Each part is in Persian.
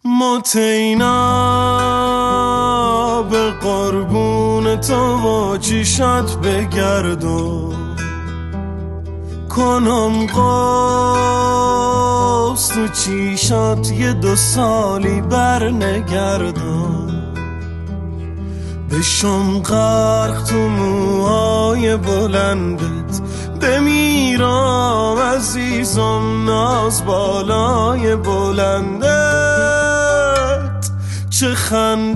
متینا به قربون تو و چیشات بگردم، کنم قوس تو چیشات یه 2 سالی بر نگردم، بشم غرق تو موهای بلندت، بمیرم عزیزم ناز بالای بلندت، چه خندت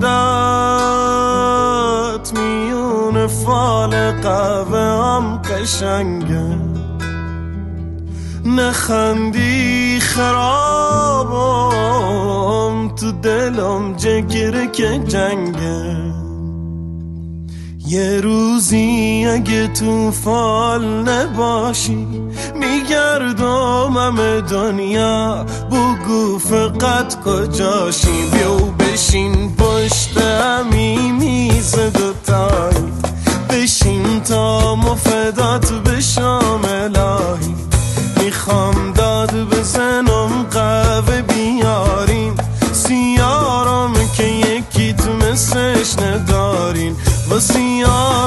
میون فال قهوه هم قشنگه، نخندی خرابم تو دلم جگره که جنگه، یه روزی اگه تو فال نباشی میگردم همه دنیا، بگو فقط کجاشی، بیو بشین پشت همی میز دوتایی، بشین تا مفدات بشم الهی، میخوام داد بزنم قهوه بیارین، سیارم که یکیت مثلش ندارین، و سیار